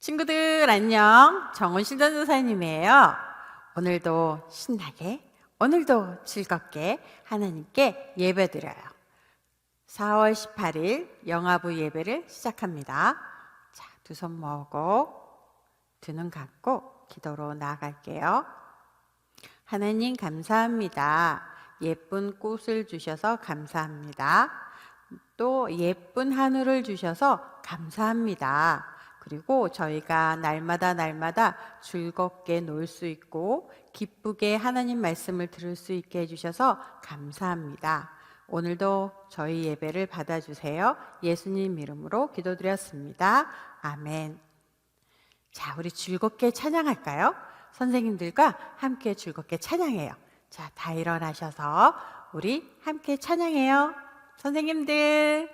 친구들 안녕. 정은신 전도사님이에요. 오늘도 신나게, 오늘도 즐겁게 하나님께 예배드려요. 4월 18일 영아부 예배를 시작합니다. 자, 두 손 모으고 두 눈 감고 기도로 나아갈게요. 하나님 감사합니다. 예쁜 꽃을 주셔서 감사합니다. 또 예쁜 하늘을 주셔서 감사합니다. 그리고 저희가 날마다 즐겁게 놀 수 있고 기쁘게 하나님 말씀을 들을 수 있게 해주셔서 감사합니다. 오늘도 저희 예배를 받아주세요. 예수님 이름으로 기도드렸습니다. 아멘. 자, 우리 즐겁게 찬양할까요? 선생님들과 함께 즐겁게 찬양해요. 자, 다 일어나셔서 우리 함께 찬양해요. 선생님들.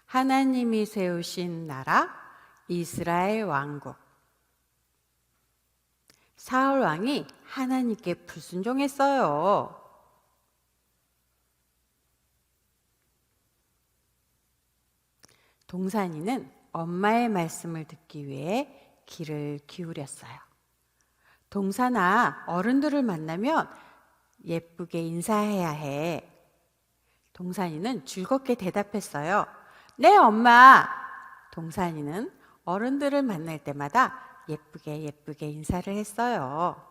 하나님이 세우신 나라 이스라엘 왕국. 사울 왕이 하나님께 불순종했어요. 동산이는 엄마의 말씀을 듣기 위해 귀를 기울였어요. 동산아, 어른들을 만나면 예쁘게 인사해야 해. 동산이는 즐겁게 대답했어요. 네, 엄마. 동산이는 어른들을 만날 때마다 예쁘게 인사를 했어요.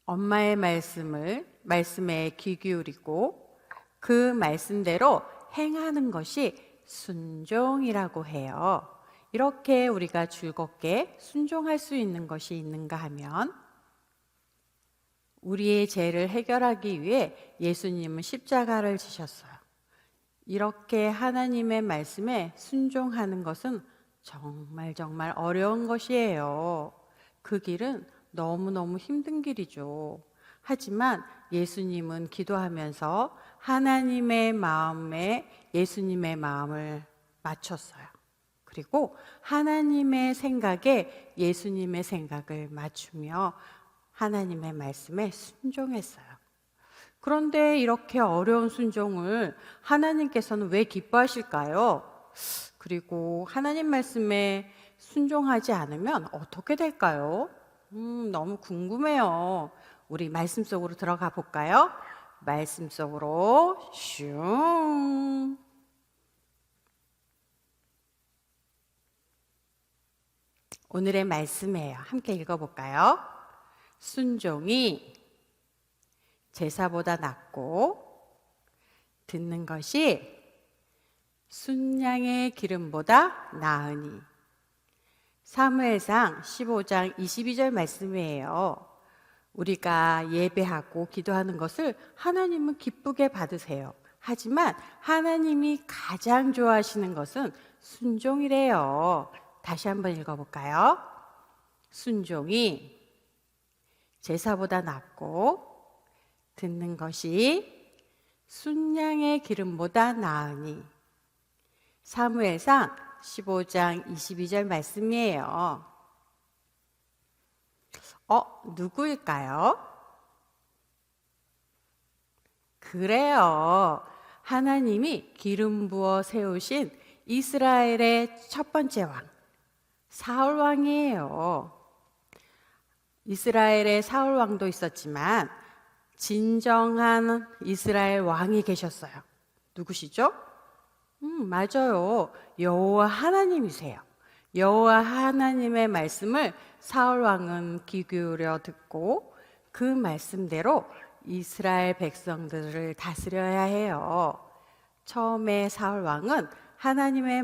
엄마의 말씀에 귀 기울이고 그 말씀대로 행하는 것이 순종이라고 해요. 이렇게 우리가 즐겁게 순종할 수 있는 것이 있는가 하면 우리의 죄를 해결하기 위해 예수님은 십자가를 지셨어요. 이렇게 하나님의 말씀에 순종하는 것은 정말 어려운 것이에요. 그 길은 너무너무 힘든 길이죠. 하지만 예수님은 기도하면서 하나님의 마음에 예수님의 마음을 맞췄어요. 그리고 하나님의 생각에 예수님의 생각을 맞추며 하나님의 말씀에 순종했어요. 그런데 이렇게 어려운 순종을 하나님께서는 왜 기뻐하실까요? 그리고 하나님 말씀에 순종하지 않으면 어떻게 될까요? 너무 궁금해요. 우리 말씀 속으로 들어가 볼까요? 말씀 속으로 슝. 오늘의 말씀이에요. 함께 읽어볼까요? 순종이 제사보다 낫고 듣는 것이 순양의 기름보다 나으니. 사무엘상 15장 22절 말씀이에요. 우리가 예배하고 기도하는 것을 하나님은 기쁘게 받으세요. 하지만 하나님이 가장 좋아하시는 것은 순종이래요. 다시 한번 읽어볼까요? 순종이 제사보다 낫고 듣는 것이 순양의 기름보다 나으니. 사무엘상 15장 22절 말씀이에요. 누구일까요? 그래요. 하나님이 기름 부어 세우신 이스라엘의 첫 번째 왕, 사울 왕이에요. 이스라엘에 사울 왕도 있었지만 진정한 이스라엘 왕이 계셨어요. 누구시죠? 맞아요. 여호와 하나님이세요. 여호와 하나님의 말씀을 사울 왕은 귀 기울여 듣고 그 말씀대로 이스라엘 백성들을 다스려야 해요. 처음에 사울 왕은 하나님의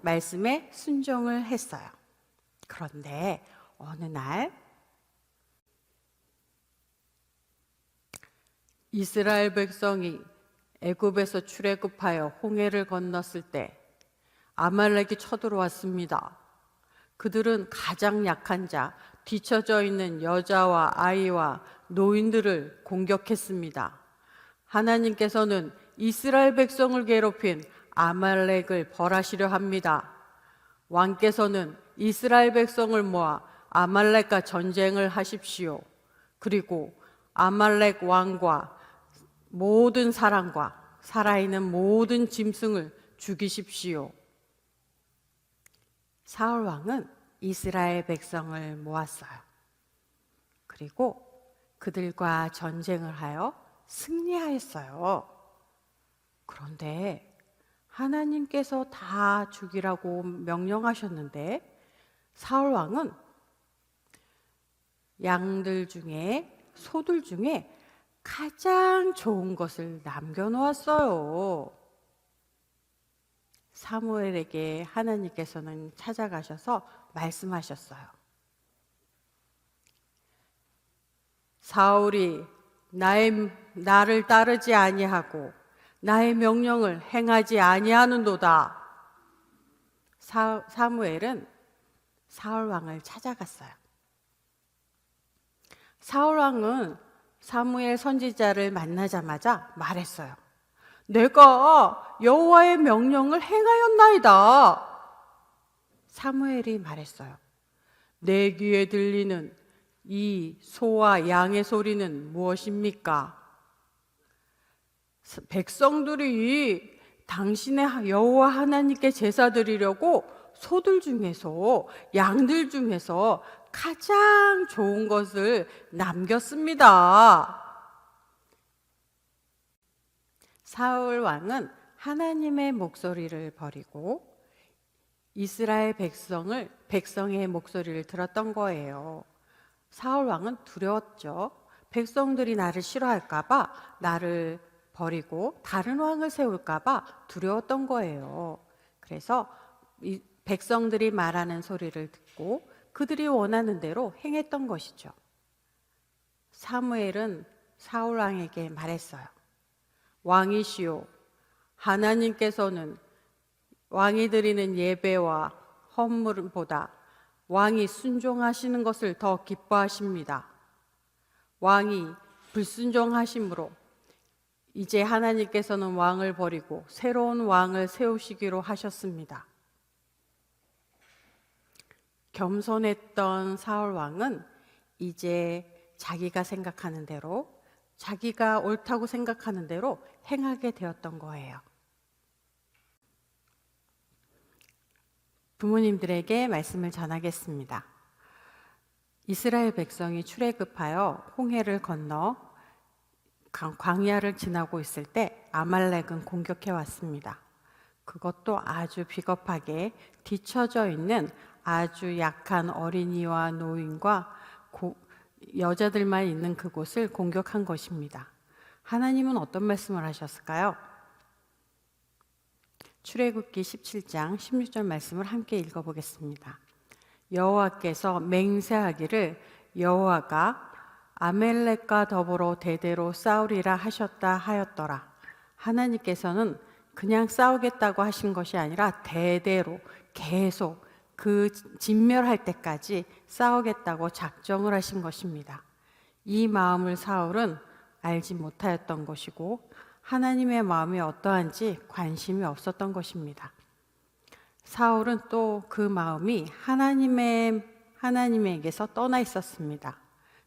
말씀에 순종을 했어요. 그런데 어느 날 이스라엘 백성이 애굽에서 출애굽하여 홍해를 건넜을 때 아말렉이 쳐들어왔습니다. 그들은 가장 약한 자, 뒤처져 있는 여자와 아이와 노인들을 공격했습니다. 하나님께서는 이스라엘 백성을 괴롭힌 아말렉을 벌하시려 합니다. 왕께서는 이스라엘 백성을 모아 아말렉과 전쟁을 하십시오. 그리고 아말렉 왕과 모든 사람과 살아있는 모든 짐승을 죽이십시오. 사울 왕은 이스라엘 백성을 모았어요. 그리고 그들과 전쟁을 하여 승리하였어요. 그런데 하나님께서 다 죽이라고 명령하셨는데 사울 왕은 양들 중에 소들 중에 가장 좋은 것을 남겨놓았어요. 사무엘에게 하나님께서는 찾아가셔서 말씀하셨어요. 사울이 나를 따르지 아니하고 나의 명령을 행하지 아니하는도다. 사무엘은 사울 왕을 찾아갔어요. 사울 왕은 사무엘 선지자를 만나자마자 말했어요. 내가 여호와의 명령을 행하였나이다. 사무엘이 말했어요. 내 귀에 들리는 이 소와 양의 소리는 무엇입니까? 백성들이 당신의 여호와 하나님께 제사 드리려고 소들 중에서 양들 중에서 가장 좋은 것을 남겼습니다. 사울 왕은 하나님의 목소리를 버리고 이스라엘 백성의 목소리를 들었던 거예요. 사울 왕은 두려웠죠. 백성들이 나를 싫어할까봐, 나를 버리고 다른 왕을 세울까봐 두려웠던 거예요. 그래서 이 백성들이 말하는 소리를 듣고 그들이 원하는 대로 행했던 것이죠. 사무엘은 사울 왕에게 말했어요. 왕이시오, 하나님께서는 왕이 드리는 예배와 헌물보다 왕이 순종하시는 것을 더 기뻐하십니다. 왕이 불순종하심으로 이제 하나님께서는 왕을 버리고 새로운 왕을 세우시기로 하셨습니다. 겸손했던 사울 왕은 이제 자기가 생각하는 대로, 자기가 옳다고 생각하는 대로 행하게 되었던 거예요. 부모님들에게 말씀을 전하겠습니다. 이스라엘 백성이 출애굽하여 홍해를 건너 광야를 지나고 있을 때 아말렉은 공격해 왔습니다. 그것도 아주 비겁하게 뒤처져 있는 아주 약한 어린이와 노인과 여자들만 있는 그곳을 공격한 것입니다. 하나님은 어떤 말씀을 하셨을까요? 출애굽기 17장 16절 말씀을 함께 읽어보겠습니다. 여호와께서 맹세하기를 여호와가 아멜렉과 더불어 대대로 싸우리라 하셨다 하였더라. 하나님께서는 그냥 싸우겠다고 하신 것이 아니라 대대로 계속 그 진멸할 때까지 싸우겠다고 작정을 하신 것입니다. 이 마음을 사울은 알지 못하였던 것이고 하나님의 마음이 어떠한지 관심이 없었던 것입니다. 사울은 또 그 마음이 하나님에게서 떠나 있었습니다.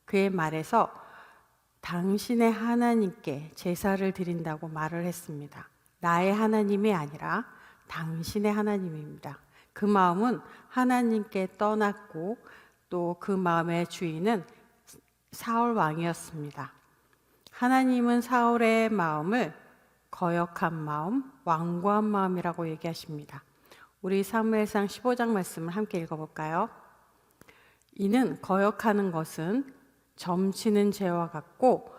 그의 말에서 당신의 하나님께 제사를 드린다고 말을 했습니다. 나의 하나님이 아니라 당신의 하나님입니다. 그 마음은 하나님께 떠났고 또 그 마음의 주인은 사울 왕이었습니다. 하나님은 사울의 마음을 거역한 마음, 완고한 마음이라고 얘기하십니다. 우리 사무엘상 15장 말씀을 함께 읽어볼까요? 이는 거역하는 것은 점치는 죄와 같고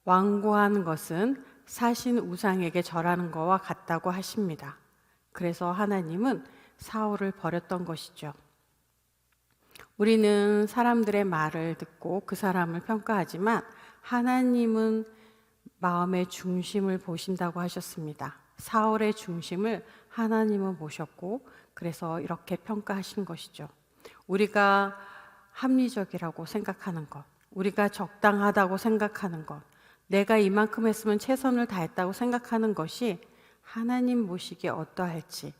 완고한 것은 사신 우상에게 절하는 것과 같다고 하십니다. 그래서 하나님은 사울을 버렸던 것이죠. 우리는 사람들의 말을 듣고 그 사람을 평가하지만 하나님은 마음의 중심을 보신다고 하셨습니다. 사울의 중심을 하나님은 보셨고 그래서 이렇게 평가하신 것이죠. 우리가 합리적이라고 생각하는 것, 우리가 적당하다고 생각하는 것, 내가 이만큼 했으면 최선을 다했다고 생각하는 것이 하나님 보시기에 어떠할지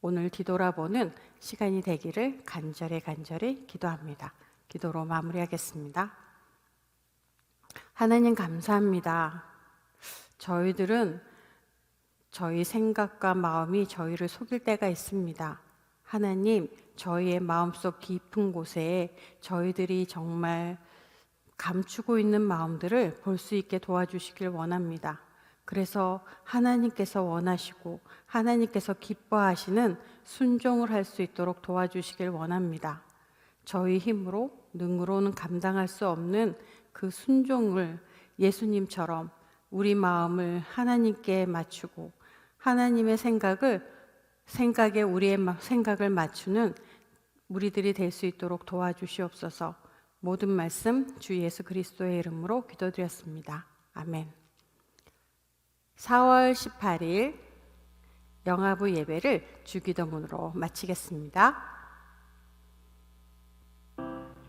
오늘 뒤돌아보는 시간이 되기를 간절히 기도합니다. 기도로 마무리하겠습니다. 하나님 감사합니다. 저희들은 저희 생각과 마음이 저희를 속일 때가 있습니다. 하나님, 저희의 마음속 깊은 곳에 저희들이 정말 감추고 있는 마음들을 볼 수 있게 도와주시길 원합니다. 그래서 하나님께서 원하시고 하나님께서 기뻐하시는 순종을 할 수 있도록 도와주시길 원합니다. 저희 힘으로 능으로는 감당할 수 없는 그 순종을 예수님처럼 우리 마음을 하나님께 맞추고 하나님의 생각에 우리의 생각을 맞추는 우리들이 될 수 있도록 도와주시옵소서. 모든 말씀 주 예수 그리스도의 이름으로 기도드렸습니다. 아멘. 4월 18일 영아부 예배를 주기도문으로 마치겠습니다.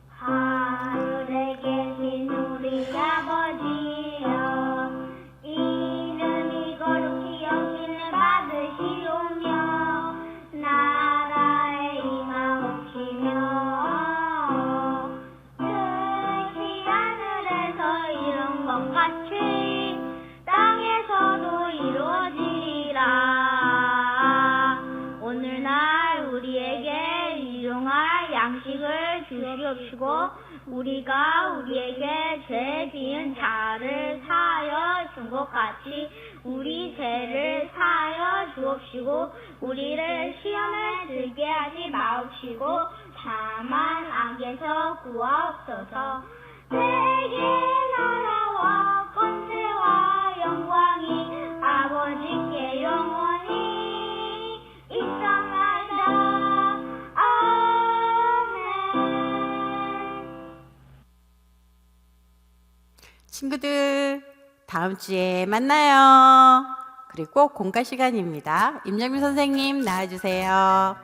하늘에 계신 우리 아버지여, 이름이 거룩히 여김을 받으시오며 나라에 임하옵시며 뜻이 하늘에서 이룬 것 같이 땅에서도 이루어지리라. 오늘날 우리에게 일용할 양식을 주시옵시고 우리가 우리에게 죄 지은 자를 사하여 준 것 같이 우리 죄를 사하여 주옵시고 우리를 시험에 들게 하지 마옵시고 다만 악에서 구하옵소서. 내게 나라와 권세와 영광이 아버지께 영원히 있사옵나이다. 아멘. 친구들, 다음 주에 만나요. 그리고 공과 시간입니다. 임정민 선생님 나와주세요.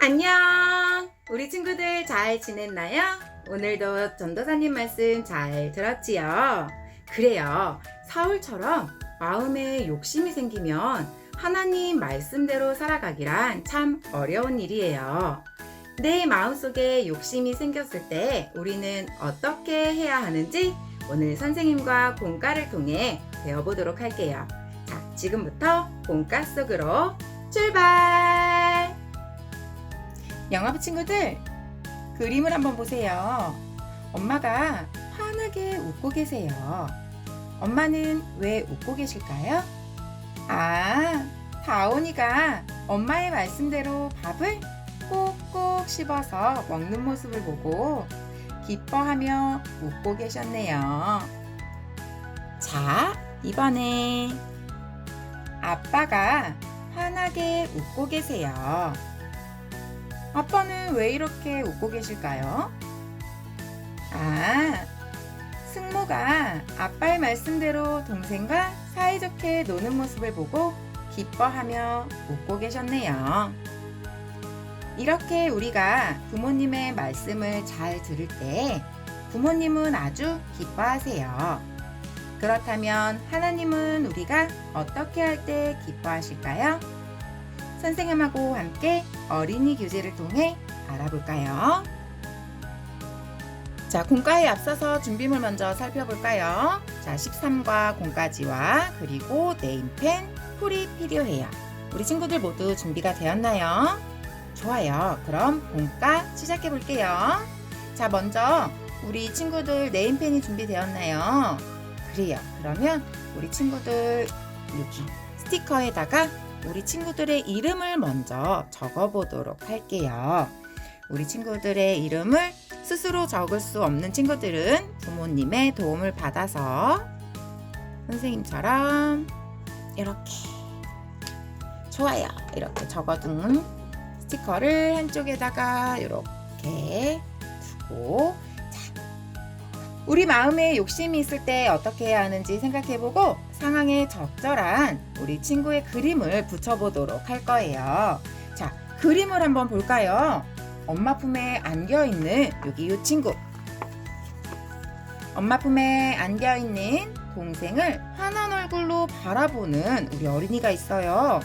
안녕! 우리 친구들 잘 지냈나요? 오늘도 전도사님 말씀 잘 들었지요? 그래요. 사울처럼 마음에 욕심이 생기면 하나님 말씀대로 살아가기란 참 어려운 일이에요. 내 마음속에 욕심이 생겼을 때 우리는 어떻게 해야 하는지 오늘 선생님과 공과를 통해 배워보도록 할게요. 자, 지금부터 공과 속으로 출발! 영아부 친구들, 그림을 한번 보세요. 엄마가 환하게 웃고 계세요. 엄마는 왜 웃고 계실까요? 다온이가 엄마의 말씀대로 밥을 꼭꼭 씹어서 먹는 모습을 보고 기뻐하며 웃고 계셨네요. 자, 이번에 아빠가 환하게 웃고 계세요. 아빠는 왜 이렇게 웃고 계실까요? 승모가 아빠의 말씀대로 동생과 사이좋게 노는 모습을 보고 기뻐하며 웃고 계셨네요. 이렇게 우리가 부모님의 말씀을 잘 들을 때 부모님은 아주 기뻐하세요. 그렇다면 하나님은 우리가 어떻게 할 때 기뻐하실까요? 선생님하고 함께 어린이 교재를 통해 알아볼까요? 자, 공과에 앞서서 준비물 먼저 살펴볼까요? 자, 13과 공과지와 그리고 네임펜, 풀이 필요해요. 우리 친구들 모두 준비가 되었나요? 좋아요. 그럼 공과 시작해 볼게요. 자, 먼저 우리 친구들 네임펜이 준비되었나요? 그래요. 그러면 우리 친구들 여기 스티커에다가 우리 친구들의 이름을 먼저 적어보도록 할게요. 우리 친구들의 이름을 스스로 적을 수 없는 친구들은 부모님의 도움을 받아서 선생님처럼 이렇게 좋아요. 이렇게 적어둔 스티커를 한쪽에다가 이렇게 두고, 자, 우리 마음에 욕심이 있을 때 어떻게 해야 하는지 생각해보고 상황에 적절한 우리 친구의 그림을 붙여보도록 할 거예요. 자, 그림을 한번 볼까요? 엄마 품에 안겨있는 여기 이 친구, 엄마 품에 안겨있는 동생을 환한 얼굴로 바라보는 우리 어린이가 있어요.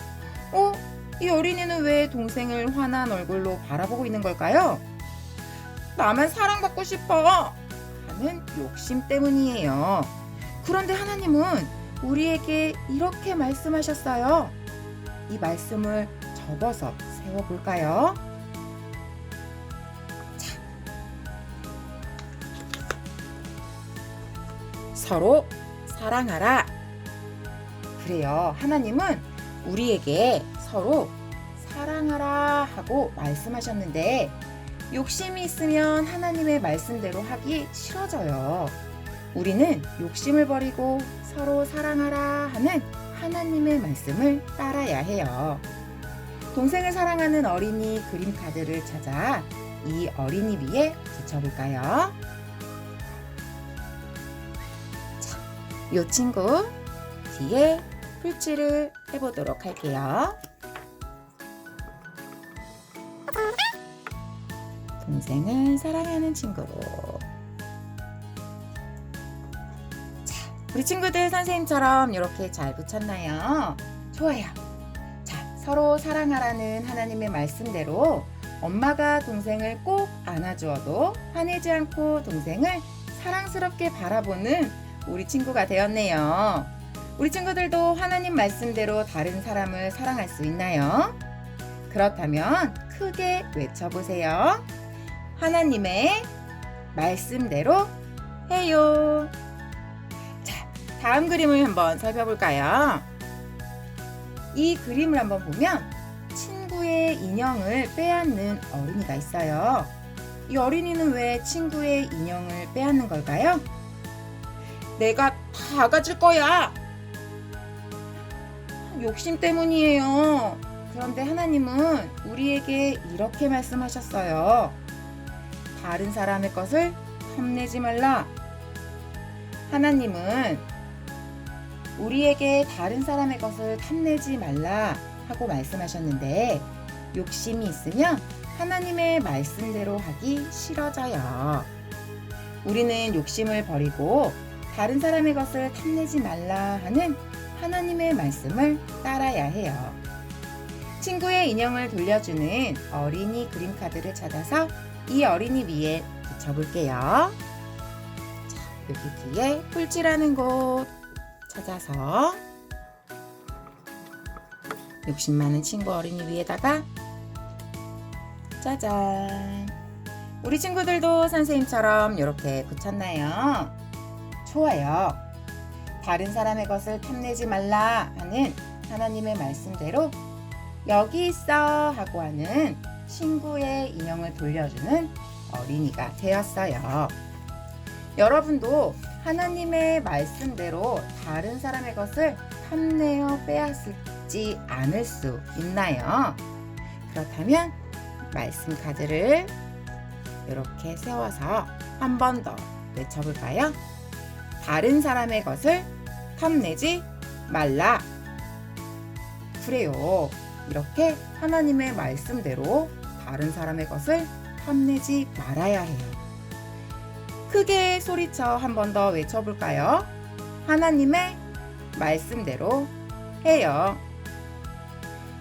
이 어린이는 왜 동생을 환한 얼굴로 바라보고 있는 걸까요? 나만 사랑받고 싶어 하는 욕심 때문이에요. 그런데 하나님은 우리에게 이렇게 말씀하셨어요. 이 말씀을 접어서 세워볼까요? 자, 서로 사랑하라. 그래요. 하나님은 우리에게 서로 사랑하라 하고 말씀하셨는데 욕심이 있으면 하나님의 말씀대로 하기 싫어져요. 우리는 욕심을 버리고 서로 사랑하라 하는 하나님의 말씀을 따라야 해요. 동생을 사랑하는 어린이 그림 카드를 찾아 이 어린이 위에 붙여볼까요? 자, 이 친구 뒤에 풀칠을 해보도록 할게요. 동생을 사랑하는 친구로. 자, 우리 친구들 선생님처럼 이렇게 잘 붙였나요? 좋아요. 자, 서로 사랑하라는 하나님의 말씀대로 엄마가 동생을 꼭 안아주어도 화내지 않고 동생을 사랑스럽게 바라보는 우리 친구가 되었네요. 우리 친구들도 하나님 말씀대로 다른 사람을 사랑할 수 있나요? 그렇다면 크게 외쳐보세요. 하나님의 말씀대로 해요. 자, 다음 그림을 한번 살펴볼까요? 이 그림을 한번 보면 친구의 인형을 빼앗는 어린이가 있어요. 이 어린이는 왜 친구의 인형을 빼앗는 걸까요? 내가 다 가질 거야. 욕심 때문이에요. 그런데 하나님은 우리에게 이렇게 말씀하셨어요. 다른 사람의 것을 탐내지 말라. 하나님은 우리에게 다른 사람의 것을 탐내지 말라 하고 말씀하셨는데 욕심이 있으면 하나님의 말씀대로 하기 싫어져요. 우리는 욕심을 버리고 다른 사람의 것을 탐내지 말라 하는 하나님의 말씀을 따라야 해요. 친구의 인형을 돌려주는 어린이 그림 카드를 찾아서 이 어린이 위에 붙여볼게요. 자, 여기 뒤에 풀칠하는 곳 찾아서 욕심 많은 친구 어린이 위에다가 짜잔! 우리 친구들도 선생님처럼 이렇게 붙였나요? 좋아요. 다른 사람의 것을 탐내지 말라 하는 하나님의 말씀대로 여기 있어 하고 하는 친구의 인형을 돌려주는 어린이가 되었어요. 여러분도 하나님의 말씀대로 다른 사람의 것을 탐내어 빼앗지 않을 수 있나요? 그렇다면 말씀 카드를 이렇게 세워서 한 번 더 외쳐볼까요? 다른 사람의 것을 탐내지 말라. 그래요. 이렇게 하나님의 말씀대로 다른 사람의 것을 탐내지 말아야 해요. 크게 소리쳐 한 번 더 외쳐볼까요? 하나님의 말씀대로 해요.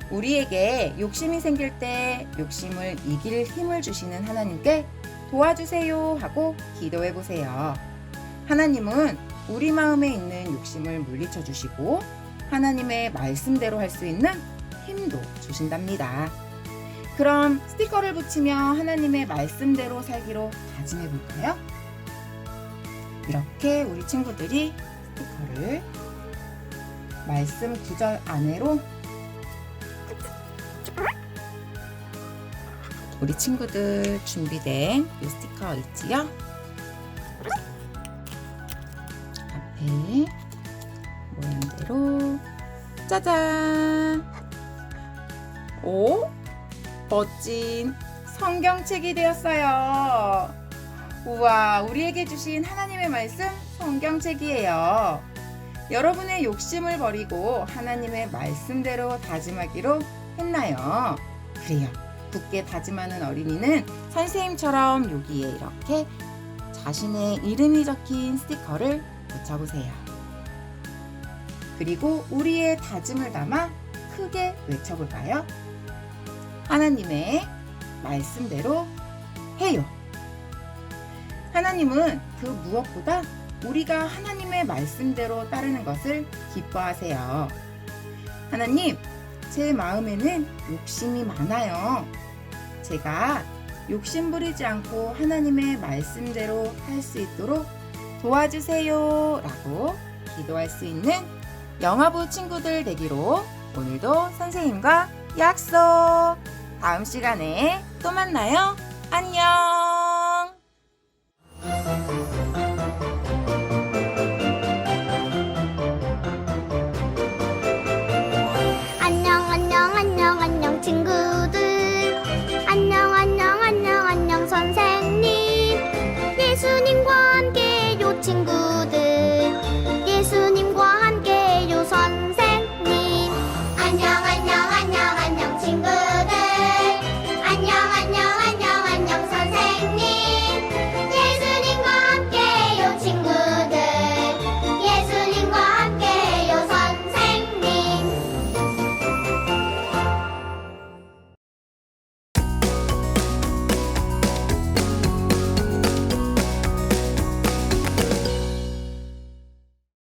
우리에게 욕심이 생길 때 욕심을 이길 힘을 주시는 하나님께 도와주세요 하고 기도해 보세요. 하나님은 우리 마음에 있는 욕심을 물리쳐 주시고 하나님의 말씀대로 할 수 있는 힘도 주신답니다. 그럼 스티커를 붙이며 하나님의 말씀대로 살기로 다짐해 볼까요? 이렇게 우리 친구들이 스티커를 말씀 구절 안으로 우리 친구들 준비된 이 스티커 있지요? 앞에 모양대로 짜잔! 오? 멋진 성경책이 되었어요. 우와, 우리에게 주신 하나님의 말씀 성경책이에요. 여러분의 욕심을 버리고 하나님의 말씀대로 다짐하기로 했나요? 그래요. 굳게 다짐하는 어린이는 선생님처럼 여기에 이렇게 자신의 이름이 적힌 스티커를 붙여보세요. 그리고 우리의 다짐을 담아 크게 외쳐볼까요? 하나님의 말씀대로 해요. 하나님은 그 무엇보다 우리가 하나님의 말씀대로 따르는 것을 기뻐하세요. 하나님, 제 마음에는 욕심이 많아요. 제가 욕심 부리지 않고 하나님의 말씀대로 할 수 있도록 도와주세요 라고 기도할 수 있는 영아부 친구들 되기로 오늘도 선생님과 약속! 다음 시간에 또 만나요. 안녕!